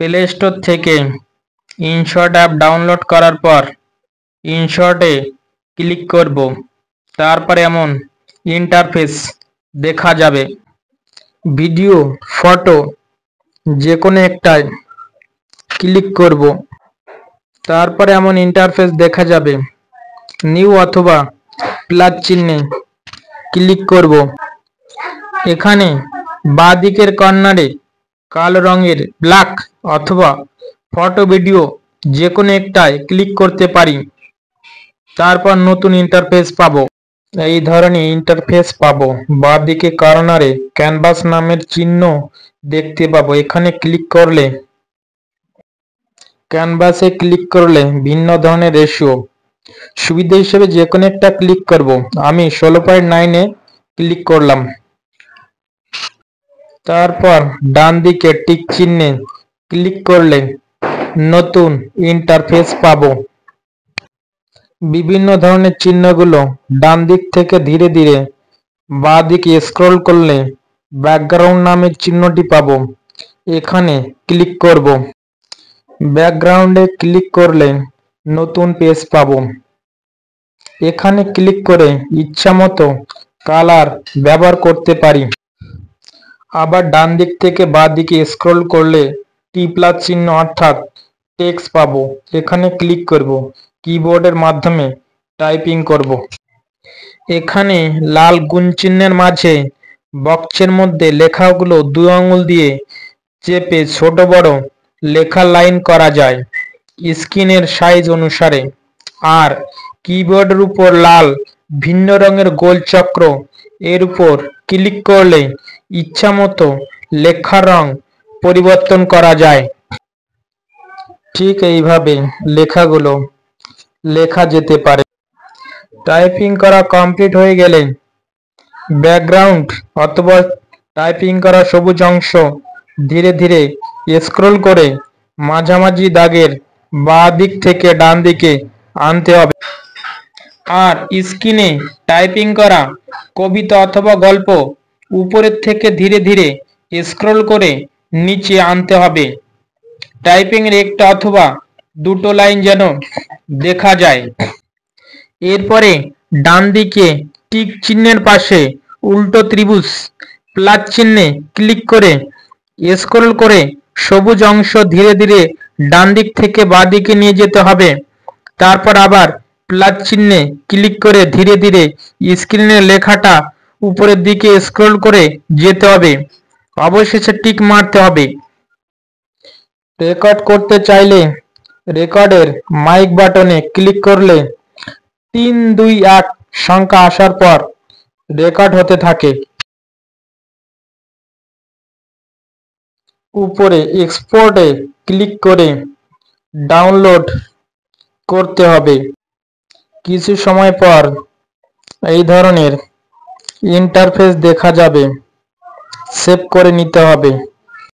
Play store থেকে InShot app download করার পর ইনশটে ক্লিক করব। তারপর এমন ইন্টারফেস দেখা যাবে। ভিডিও, ফটো যে কোনো একটায় ক্লিক করব। তারপরে এমন ইন্টারফেস দেখা যাবে। নিউ অথবা প্লাস চিহ্নে ক্লিক করব। এখানে বাঁ দিকের কর্নারে কালো রঙের ব্ল্যাক অথবা ফটো ভিডিও যে কোনো একটায় ক্লিক করতে পারি। তারপর নতুন ইন্টারফেস পাবো। এই ধরনের ইন্টারফেস পাবো। বাঁ দিকে কর্নারে ক্যানভাস নামের চিহ্ন দেখতে পাবো। এখানে ক্লিক করলে ক্যানভাসে ক্লিক করলে ভিন্ন ধরনের রেশিও সুবিধা হিসেবে যে কোনো একটা ক্লিক করব। আমি 16:9 ক্লিক করলাম। তারপর ডান দিকে টিক চিহ্নে ক্লিক করলে নতুন ইন্টারফেস পাবো। বিভিন্ন ধরনের চিহ্নগুলো ডান দিক থেকে ধীরে ধীরে বাঁ দিকে স্ক্রল করলে ব্যাকগ্রাউন্ড নামের চিহ্নটি পাবো। এখানে ক্লিক করব। ব্যাকগ্রাউন্ডে ক্লিক করলে নতুন পেজ পাবো। এখানে ক্লিক করে ইচ্ছামতো কালার ব্যবহার করতে পারি। আবার ডান দিক থেকে বাঁ দিকে স্ক্রল করলে টি প্লাস চিহ্ন অর্থাৎ টেক্সট পাবো। এখানে ক্লিক করব। কিবোর্ডের মাধ্যমে টাইপিং করব। এখানে লাল গুণ চিহ্নের মাঝে বক্সের মধ্যে লেখাগুলো 2 আঙুল দিয়ে চেপে ছোট বড় লেখার লাইন করা যায় স্ক্রিনের সাইজ অনুসারে। আর কিবোর্ডের উপর লাল ভিন্ন রঙের গোল চক্র এর উপর ক্লিক করলে ইচ্ছামতো লেখার রং পরিবর্তন করা যায়। ঠিক এইভাবে লেখাগুলো লেখা যেতে পারে। টাইপিং করা কমপ্লিট হয়ে গেলে ব্যাকগ্রাউন্ড অথবা টাইপিং করা সবুজ অংশ ধীরে ধীরে স্ক্রল করে মাঝামাঝি দাগের বাঁ দিক থেকে ডান দিকে আনতে হবে। আর স্ক্রিনে টাইপিং করা কবিতা অথবা গল্প উপরের থেকে ধীরে ধীরে স্ক্রল করে নিচে আনতে হবে। টাইপিংয়ের একটা অথবা দুটো লাইন যেন দেখা যায়। এরপরে ডান দিকে টিক চিহ্নের পাশে উল্টো ত্রিভুজ প্লাস চিহ্নে ক্লিক করে স্ক্রল করে সবুজ অংশ ধীরে ধীরে ডান দিক থেকে বাঁ দিকে নিয়ে যেতে হবে। তারপর আবার প্লাস চিহ্নে ক্লিক করে ধীরে ধীরে স্ক্রিনের লেখাটা উপরের দিকে স্ক্রল করে যেতে হবে। অবশেষে টিক মারতে হবে। রেকর্ড করতে চাইলে রেকর্ডের মাইক বাটনে ক্লিক করলে 3, 2, 1 সংখ্যা আসার পর রেকর্ড হতে থাকে। উপরে এক্সপোর্টে ক্লিক করে ডাউনলোড করতে হবে। কিছু সময় পর এই ধরনের ইন্টারফেস দেখা যাবে। সেভ করে নিতে হবে।